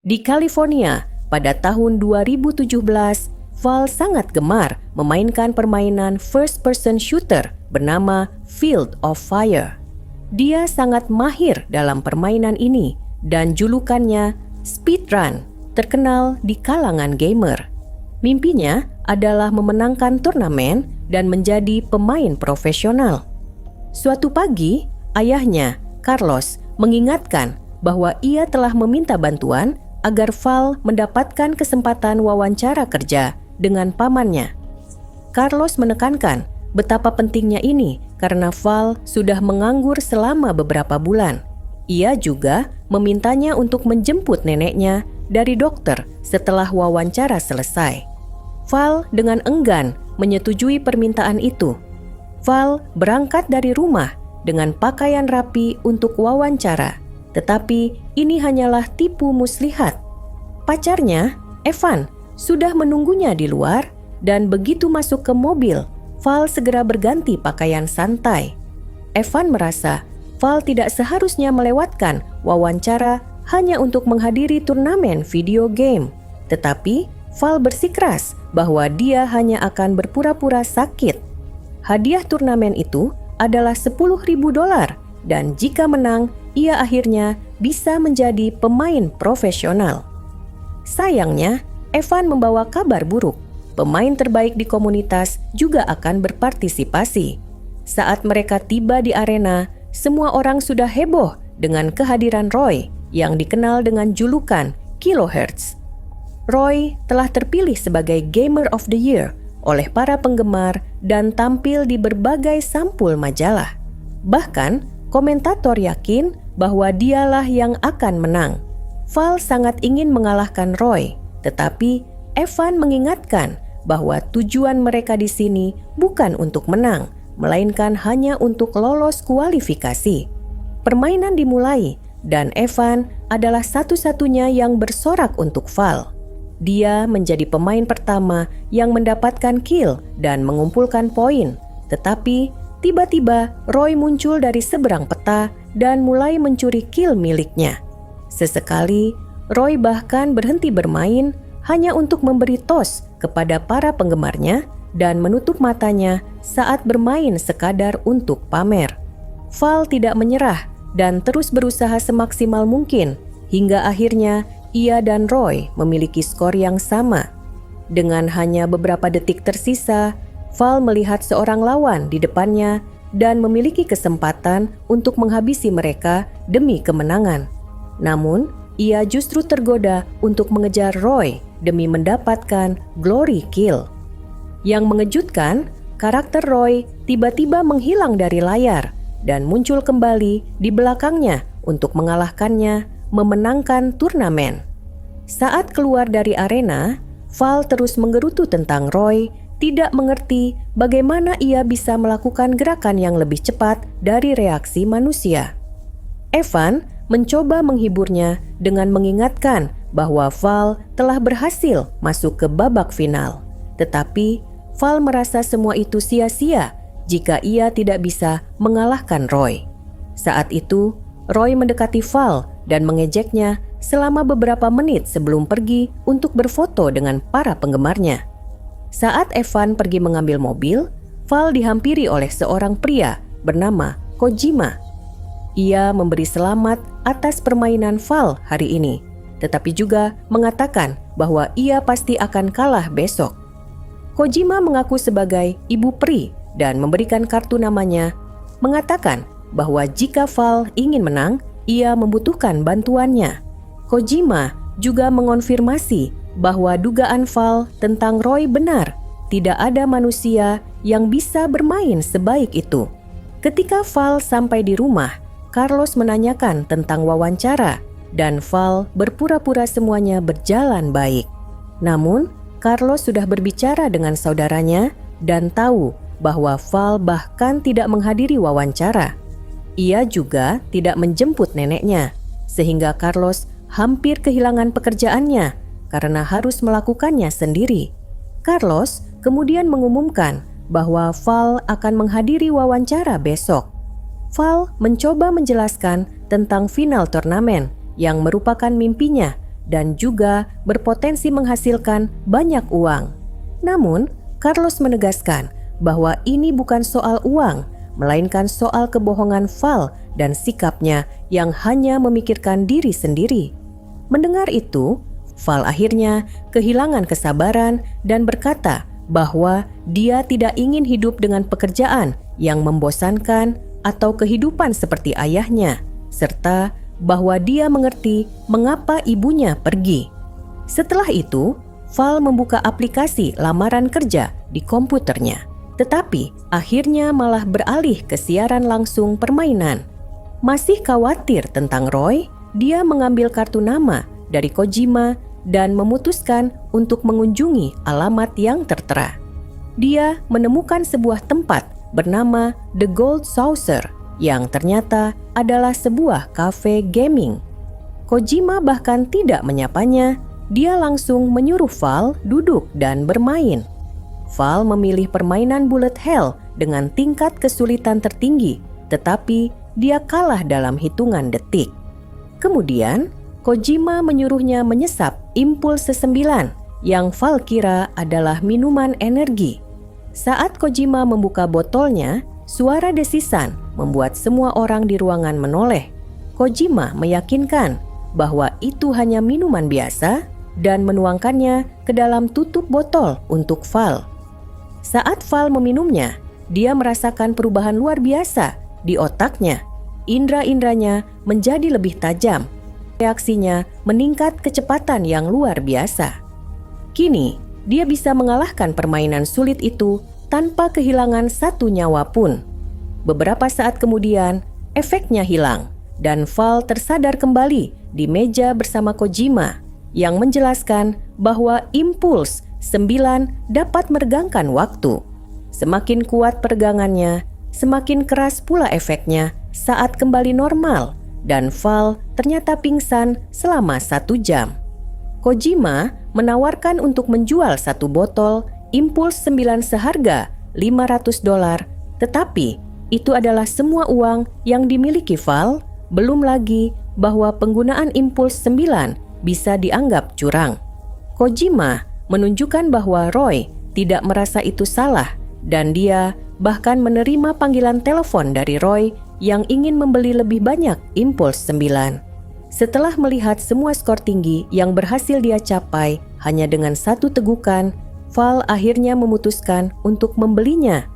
Di California, pada tahun 2017, Val sangat gemar memainkan permainan first-person shooter bernama Field of Fire. Dia sangat mahir dalam permainan ini dan julukannya Speedrun, terkenal di kalangan gamer. Mimpinya adalah memenangkan turnamen dan menjadi pemain profesional. Suatu pagi, ayahnya, Carlos, mengingatkan bahwa ia telah meminta bantuan agar Val mendapatkan kesempatan wawancara kerja dengan pamannya. Carlos menekankan betapa pentingnya ini karena Val sudah menganggur selama beberapa bulan. Ia juga memintanya untuk menjemput neneknya dari dokter setelah wawancara selesai. Val dengan enggan menyetujui permintaan itu. Val berangkat dari rumah dengan pakaian rapi untuk wawancara, tetapi ini hanyalah tipu muslihat. Pacarnya, Evan, sudah menunggunya di luar dan begitu masuk ke mobil, Val segera berganti pakaian santai. Evan merasa Val tidak seharusnya melewatkan wawancara hanya untuk menghadiri turnamen video game, tetapi Val bersikeras bahwa dia hanya akan berpura-pura sakit. Hadiah turnamen itu adalah $10.000 dan jika menang, ia akhirnya bisa menjadi pemain profesional. Sayangnya, Evan membawa kabar buruk. Pemain terbaik di komunitas juga akan berpartisipasi. Saat mereka tiba di arena, semua orang sudah heboh dengan kehadiran Roy yang dikenal dengan julukan Kilohertz. Roy telah terpilih sebagai Gamer of the Year oleh para penggemar dan tampil di berbagai sampul majalah. Bahkan, komentator yakin bahwa dialah yang akan menang. Val sangat ingin mengalahkan Roy, tetapi Evan mengingatkan bahwa tujuan mereka di sini bukan untuk menang, melainkan hanya untuk lolos kualifikasi. Permainan dimulai dan Evan adalah satu-satunya yang bersorak untuk Val. Dia menjadi pemain pertama yang mendapatkan kill dan mengumpulkan poin. Tetapi tiba-tiba Roy muncul dari seberang peta dan mulai mencuri kill miliknya. Sesekali Roy bahkan berhenti bermain hanya untuk memberi tos kepada para penggemarnya dan menutup matanya saat bermain sekadar untuk pamer. Val tidak menyerah dan terus berusaha semaksimal mungkin hingga akhirnya ia dan Roy memiliki skor yang sama. Dengan hanya beberapa detik tersisa, Val melihat seorang lawan di depannya dan memiliki kesempatan untuk menghabisi mereka demi kemenangan. Namun, ia justru tergoda untuk mengejar Roy demi mendapatkan glory kill. Yang mengejutkan, karakter Roy tiba-tiba menghilang dari layar dan muncul kembali di belakangnya untuk mengalahkannya memenangkan turnamen. Saat keluar dari arena, Val terus menggerutu tentang Roy, tidak mengerti bagaimana ia bisa melakukan gerakan yang lebih cepat dari reaksi manusia. Evan mencoba menghiburnya dengan mengingatkan bahwa Val telah berhasil masuk ke babak final. Tetapi Val merasa semua itu sia-sia jika ia tidak bisa mengalahkan Roy. Saat itu, Roy mendekati Val dan mengejeknya selama beberapa menit sebelum pergi untuk berfoto dengan para penggemarnya. Saat Evan pergi mengambil mobil, Val dihampiri oleh seorang pria bernama Kojima. Ia memberi selamat atas permainan Val hari ini, tetapi juga mengatakan bahwa ia pasti akan kalah besok. Kojima mengaku sebagai ibu peri dan memberikan kartu namanya, mengatakan bahwa jika Val ingin menang, ia membutuhkan bantuannya. Kojima juga mengonfirmasi bahwa dugaan Val tentang Roy benar. Tidak ada manusia yang bisa bermain sebaik itu. Ketika Val sampai di rumah, Carlos menanyakan tentang wawancara dan Val berpura-pura semuanya berjalan baik. Namun, Carlos sudah berbicara dengan saudaranya dan tahu bahwa Val bahkan tidak menghadiri wawancara. Ia juga tidak menjemput neneknya, sehingga Carlos hampir kehilangan pekerjaannya karena harus melakukannya sendiri. Carlos kemudian mengumumkan bahwa Val akan menghadiri wawancara besok. Val mencoba menjelaskan tentang final turnamen yang merupakan mimpinya dan juga berpotensi menghasilkan banyak uang. Namun, Carlos menegaskan bahwa ini bukan soal uang, melainkan soal kebohongan Val dan sikapnya yang hanya memikirkan diri sendiri. Mendengar itu, Val akhirnya kehilangan kesabaran dan berkata bahwa dia tidak ingin hidup dengan pekerjaan yang membosankan atau kehidupan seperti ayahnya, serta bahwa dia mengerti mengapa ibunya pergi. Setelah itu, Val membuka aplikasi lamaran kerja di komputernya, tetapi akhirnya malah beralih ke siaran langsung permainan. Masih khawatir tentang Roy, dia mengambil kartu nama dari Kojima dan memutuskan untuk mengunjungi alamat yang tertera. Dia menemukan sebuah tempat bernama The Gold Saucer yang ternyata adalah sebuah kafe gaming. Kojima bahkan tidak menyapanya, dia langsung menyuruh Val duduk dan bermain. Val memilih permainan Bullet Hell dengan tingkat kesulitan tertinggi, tetapi dia kalah dalam hitungan detik. Kemudian, Kojima menyuruhnya menyesap impuls se-9 yang Val kira adalah minuman energi. Saat Kojima membuka botolnya, suara desisan membuat semua orang di ruangan menoleh. Kojima meyakinkan bahwa itu hanya minuman biasa dan menuangkannya ke dalam tutup botol untuk Val. Saat Val meminumnya, dia merasakan perubahan luar biasa di otaknya. Indra-indranya menjadi lebih tajam. Reaksinya meningkat kecepatan yang luar biasa. Kini, dia bisa mengalahkan permainan sulit itu tanpa kehilangan satu nyawa pun. Beberapa saat kemudian, efeknya hilang dan Val tersadar kembali di meja bersama Kojima yang menjelaskan bahwa impuls 9 dapat meregangkan waktu. Semakin kuat peregangannya, semakin keras pula efeknya saat kembali normal, dan Val ternyata pingsan selama 1 jam. Kojima menawarkan untuk menjual satu botol impuls 9 seharga $500, tetapi itu adalah semua uang yang dimiliki Val, belum lagi bahwa penggunaan impuls 9 bisa dianggap curang. Kojima menunjukkan bahwa Roy tidak merasa itu salah dan dia bahkan menerima panggilan telepon dari Roy yang ingin membeli lebih banyak impuls 9. Setelah melihat semua skor tinggi yang berhasil dia capai hanya dengan satu tegukan, Val akhirnya memutuskan untuk membelinya.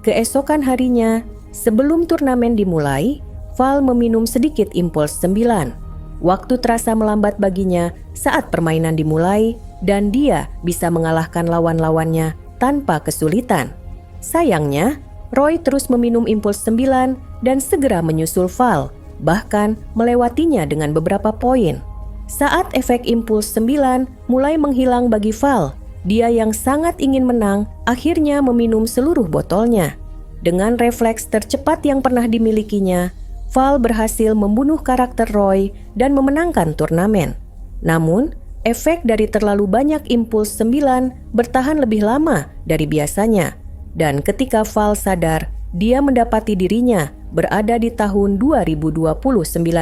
Keesokan harinya, sebelum turnamen dimulai, Val meminum sedikit impuls 9. Waktu terasa melambat baginya saat permainan dimulai dan dia bisa mengalahkan lawan-lawannya tanpa kesulitan. Sayangnya, Roy terus meminum impuls 9 dan segera menyusul Val, bahkan melewatinya dengan beberapa poin. Saat efek impuls 9 mulai menghilang bagi Val, dia yang sangat ingin menang akhirnya meminum seluruh botolnya. Dengan refleks tercepat yang pernah dimilikinya, Val berhasil membunuh karakter Roy dan memenangkan turnamen. Namun, efek dari terlalu banyak impuls 9 bertahan lebih lama dari biasanya. Dan ketika Val sadar, dia mendapati dirinya berada di tahun 2029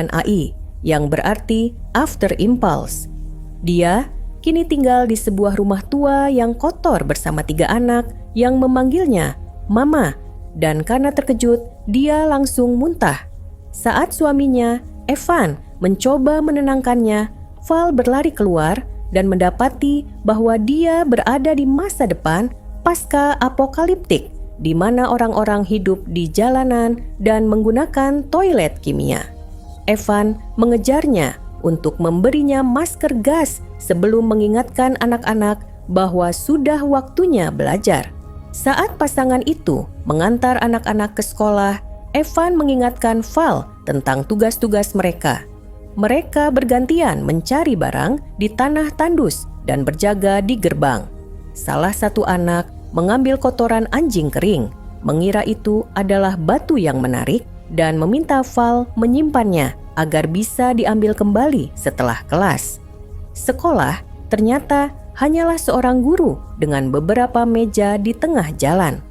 AI, yang berarti After Impulse. Dia kini tinggal di sebuah rumah tua yang kotor bersama 3 anak yang memanggilnya Mama, dan karena terkejut, dia langsung muntah. Saat suaminya, Evan, mencoba menenangkannya, Val berlari keluar dan mendapati bahwa dia berada di masa depan pasca apokaliptik, di mana orang-orang hidup di jalanan dan menggunakan toilet kimia. Evan mengejarnya untuk memberinya masker gas sebelum mengingatkan anak-anak bahwa sudah waktunya belajar. Saat pasangan itu mengantar anak-anak ke sekolah, Evan mengingatkan Val tentang tugas-tugas mereka. Mereka bergantian mencari barang di tanah tandus dan berjaga di gerbang. Salah satu anak mengambil kotoran anjing kering, mengira itu adalah batu yang menarik, dan meminta Val menyimpannya agar bisa diambil kembali setelah kelas. Sekolah ternyata hanyalah seorang guru dengan beberapa meja di tengah jalan.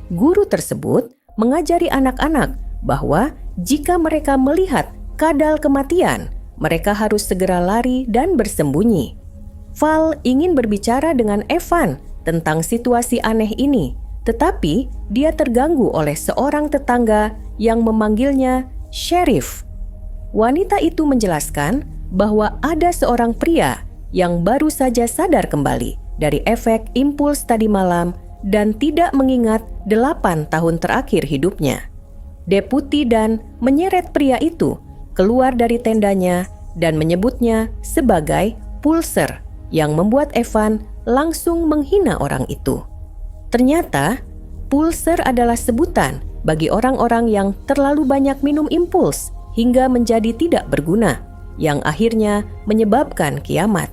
Guru tersebut mengajari anak-anak bahwa jika mereka melihat kadal kematian, mereka harus segera lari dan bersembunyi. Val ingin berbicara dengan Evan tentang situasi aneh ini, tetapi dia terganggu oleh seorang tetangga yang memanggilnya Sheriff. Wanita itu menjelaskan bahwa ada seorang pria yang baru saja sadar kembali dari efek impuls tadi malam dan tidak mengingat 8 tahun terakhir hidupnya. Deputi Dan menyeret pria itu keluar dari tendanya dan menyebutnya sebagai pulser yang membuat Evan langsung menghina orang itu. Ternyata, pulser adalah sebutan bagi orang-orang yang terlalu banyak minum impuls hingga menjadi tidak berguna, yang akhirnya menyebabkan kiamat.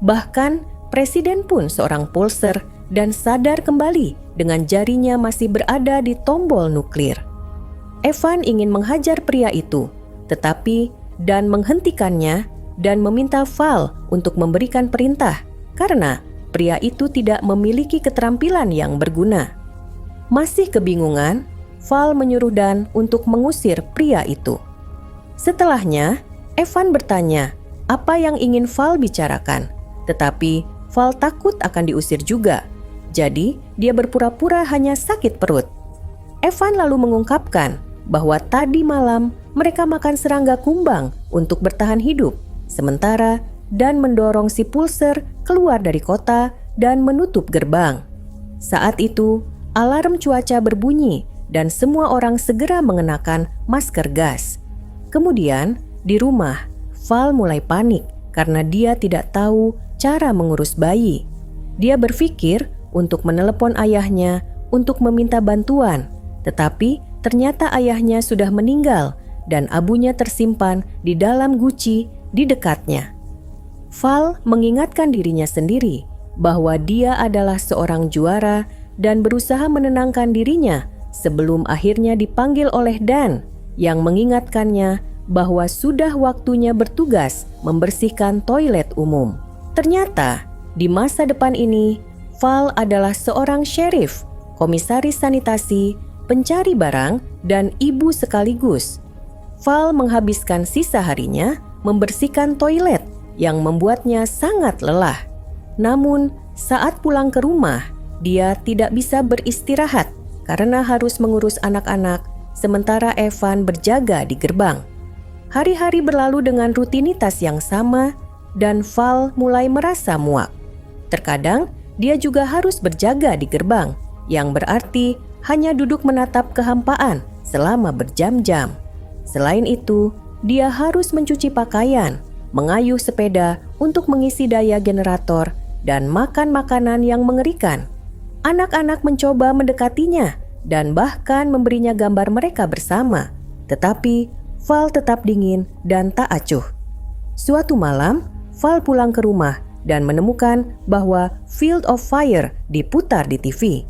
Bahkan, presiden pun seorang pulser dan sadar kembali dengan jarinya masih berada di tombol nuklir. Evan ingin menghajar pria itu, tetapi Dan menghentikannya dan meminta Val untuk memberikan perintah karena pria itu tidak memiliki keterampilan yang berguna. Masih kebingungan, Val menyuruh Dan untuk mengusir pria itu. Setelahnya, Evan bertanya apa yang ingin Val bicarakan, tetapi Val takut akan diusir juga. Jadi, dia berpura-pura hanya sakit perut. Evan lalu mengungkapkan bahwa tadi malam mereka makan serangga kumbang untuk bertahan hidup, sementara Dan mendorong si pulser keluar dari kota dan menutup gerbang. Saat itu, alarm cuaca berbunyi dan semua orang segera mengenakan masker gas. Kemudian, di rumah, Val mulai panik karena dia tidak tahu cara mengurus bayi. Dia berpikir untuk menelepon ayahnya untuk meminta bantuan, tetapi ternyata ayahnya sudah meninggal dan abunya tersimpan di dalam guci di dekatnya. Val mengingatkan dirinya sendiri bahwa dia adalah seorang juara dan berusaha menenangkan dirinya sebelum akhirnya dipanggil oleh Dan yang mengingatkannya bahwa sudah waktunya bertugas membersihkan toilet umum. Ternyata di masa depan ini, Val adalah seorang sheriff, komisaris sanitasi, pencari barang, dan ibu sekaligus. Val menghabiskan sisa harinya membersihkan toilet yang membuatnya sangat lelah. Namun, saat pulang ke rumah, dia tidak bisa beristirahat karena harus mengurus anak-anak, sementara Evan berjaga di gerbang. Hari-hari berlalu dengan rutinitas yang sama, dan Val mulai merasa muak. Terkadang, dia juga harus berjaga di gerbang, yang berarti hanya duduk menatap kehampaan selama berjam-jam. Selain itu, dia harus mencuci pakaian, mengayuh sepeda untuk mengisi daya generator, dan makan makanan yang mengerikan. Anak-anak mencoba mendekatinya dan bahkan memberinya gambar mereka bersama, tetapi Val tetap dingin dan tak acuh. Suatu malam, Val pulang ke rumah dan menemukan bahwa Field of Fire diputar di TV.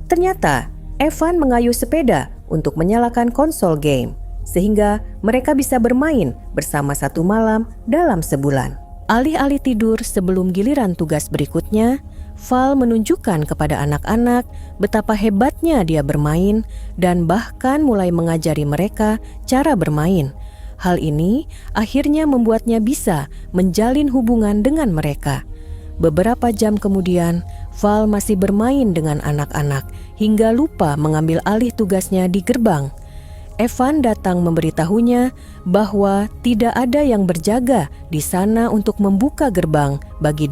Ternyata Evan mengayuh sepeda untuk menyalakan konsol game, sehingga mereka bisa bermain bersama satu malam dalam sebulan. Alih-alih tidur sebelum giliran tugas berikutnya, Val menunjukkan kepada anak-anak betapa hebatnya dia bermain dan bahkan mulai mengajari mereka cara bermain. Hal ini akhirnya membuatnya bisa menjalin hubungan dengan mereka. Beberapa jam kemudian, Val masih bermain dengan anak-anak hingga lupa mengambil alih tugasnya di gerbang. Evan datang memberitahunya bahwa tidak ada yang berjaga di sana untuk membuka gerbang bagi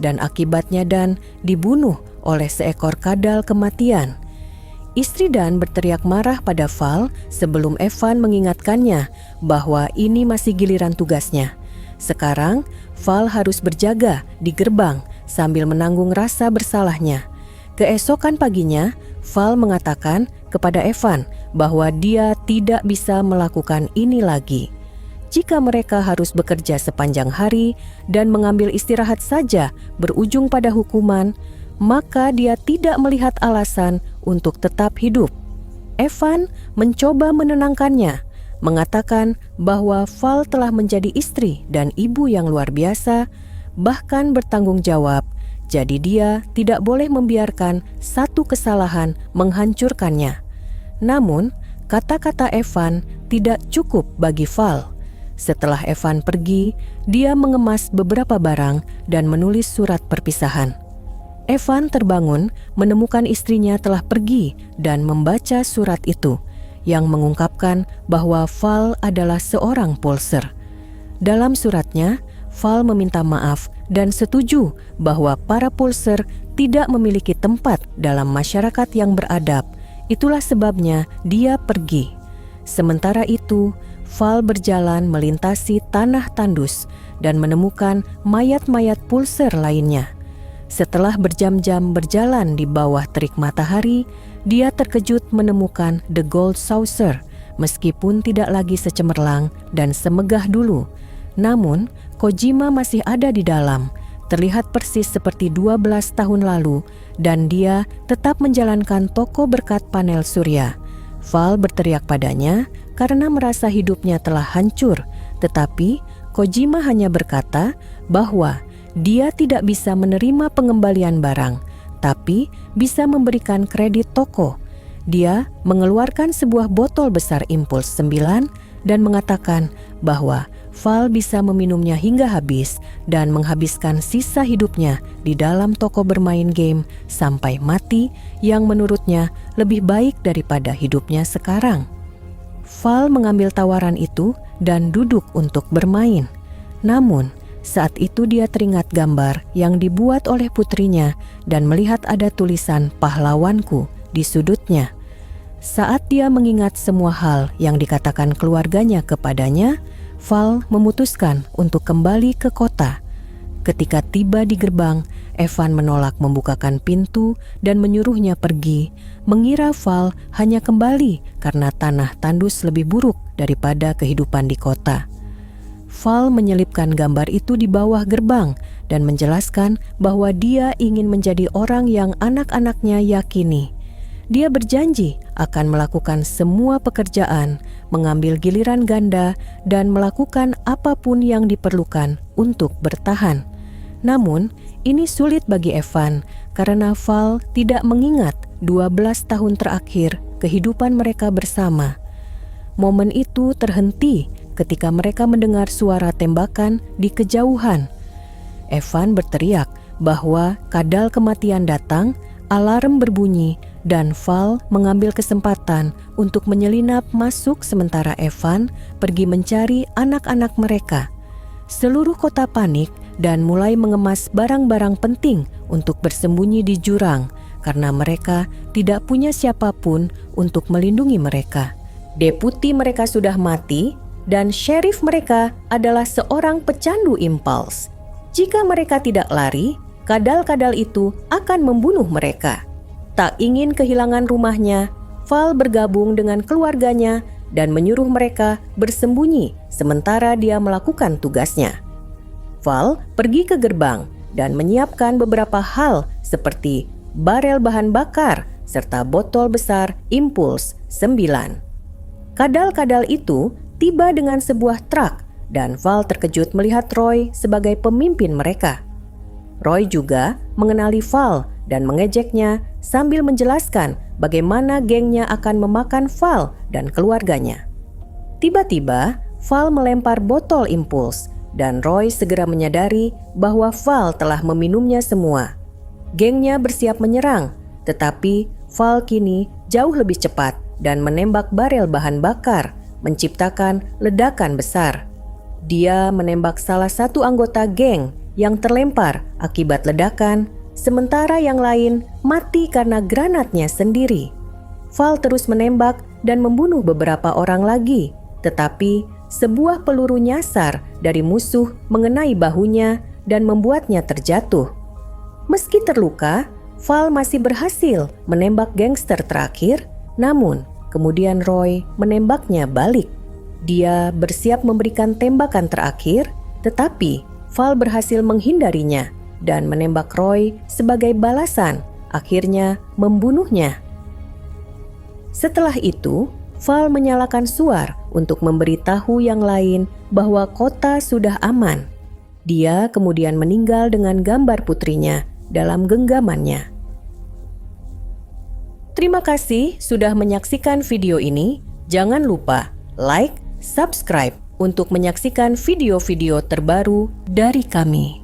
Dan akibatnya Dan dibunuh oleh seekor kadal kematian. Istri Dan berteriak marah pada Val sebelum Evan mengingatkannya bahwa ini masih giliran tugasnya. Sekarang, Val harus berjaga di gerbang sambil menanggung rasa bersalahnya. Keesokan paginya, Val mengatakan kepada Evan bahwa dia tidak bisa melakukan ini lagi. Jika mereka harus bekerja sepanjang hari dan mengambil istirahat saja berujung pada hukuman, maka dia tidak melihat alasan untuk tetap hidup. Evan mencoba menenangkannya, mengatakan bahwa Val telah menjadi istri dan ibu yang luar biasa, bahkan bertanggung jawab, jadi dia tidak boleh membiarkan satu kesalahan menghancurkannya. Namun, kata-kata Evan tidak cukup bagi Val. Setelah Evan pergi, dia mengemas beberapa barang dan menulis surat perpisahan. Evan terbangun menemukan istrinya telah pergi dan membaca surat itu yang mengungkapkan bahwa Val adalah seorang pulser. Dalam suratnya, Val meminta maaf dan setuju bahwa para pulser tidak memiliki tempat dalam masyarakat yang beradab. Itulah sebabnya dia pergi. Sementara itu, Val berjalan melintasi tanah tandus dan menemukan mayat-mayat pulser lainnya. Setelah berjam-jam berjalan di bawah terik matahari, dia terkejut menemukan The Gold Saucer, meskipun tidak lagi secemerlang dan semegah dulu. Namun, Kojima masih ada di dalam, terlihat persis seperti 12 tahun lalu, dan dia tetap menjalankan toko berkat panel surya. Val berteriak padanya karena merasa hidupnya telah hancur, tetapi Kojima hanya berkata bahwa dia tidak bisa menerima pengembalian barang, tapi bisa memberikan kredit toko. Dia mengeluarkan sebuah botol besar Impuls 9 dan mengatakan bahwa Val bisa meminumnya hingga habis dan menghabiskan sisa hidupnya di dalam toko bermain game sampai mati, yang menurutnya lebih baik daripada hidupnya sekarang. Val mengambil tawaran itu dan duduk untuk bermain. Namun, saat itu dia teringat gambar yang dibuat oleh putrinya dan melihat ada tulisan pahlawanku di sudutnya. Saat dia mengingat semua hal yang dikatakan keluarganya kepadanya, Val memutuskan untuk kembali ke kota. Ketika tiba di gerbang, Evan menolak membukakan pintu dan menyuruhnya pergi, mengira Val hanya kembali karena tanah tandus lebih buruk daripada kehidupan di kota. Val menyelipkan gambar itu di bawah gerbang dan menjelaskan bahwa dia ingin menjadi orang yang anak-anaknya yakini. Dia berjanji akan melakukan semua pekerjaan, mengambil giliran ganda, dan melakukan apapun yang diperlukan untuk bertahan. Namun, ini sulit bagi Evan karena Val tidak mengingat 12 tahun terakhir kehidupan mereka bersama. Momen itu terhenti ketika mereka mendengar suara tembakan di kejauhan. Evan berteriak bahwa kadal kematian datang, alarm berbunyi, dan Val mengambil kesempatan untuk menyelinap masuk sementara Evan pergi mencari anak-anak mereka. Seluruh kota panik dan mulai mengemas barang-barang penting untuk bersembunyi di jurang karena mereka tidak punya siapapun untuk melindungi mereka. Deputi mereka sudah mati dan sheriff mereka adalah seorang pecandu impuls. Jika mereka tidak lari, kadal-kadal itu akan membunuh mereka. Tak ingin kehilangan rumahnya, Val bergabung dengan keluarganya dan menyuruh mereka bersembunyi sementara dia melakukan tugasnya. Val pergi ke gerbang dan menyiapkan beberapa hal seperti barel bahan bakar serta botol besar Impuls 9. Kadal-kadal itu tiba dengan sebuah truk dan Val terkejut melihat Roy sebagai pemimpin mereka. Roy juga mengenali Val dan mengejeknya sambil menjelaskan bagaimana gengnya akan memakan Val dan keluarganya. Tiba-tiba, Val melempar botol Impuls dan Roy segera menyadari bahwa Val telah meminumnya semua. Gengnya bersiap menyerang, tetapi Val kini jauh lebih cepat dan menembak barel bahan bakar, menciptakan ledakan besar. Dia menembak salah satu anggota geng yang terlempar akibat ledakan, sementara yang lain mati karena granatnya sendiri. Val terus menembak dan membunuh beberapa orang lagi, tetapi sebuah peluru nyasar dari musuh mengenai bahunya dan membuatnya terjatuh. Meski terluka, Val masih berhasil menembak gangster terakhir, namun kemudian Roy menembaknya balik. Dia bersiap memberikan tembakan terakhir, tetapi Val berhasil menghindarinya dan menembak Roy sebagai balasan, akhirnya membunuhnya. Setelah itu, Val menyalakan suar untuk memberitahu yang lain bahwa kota sudah aman. Dia kemudian meninggal dengan gambar putrinya dalam genggamannya. Terima kasih sudah menyaksikan video ini. Jangan lupa like, subscribe, untuk menyaksikan video-video terbaru dari kami.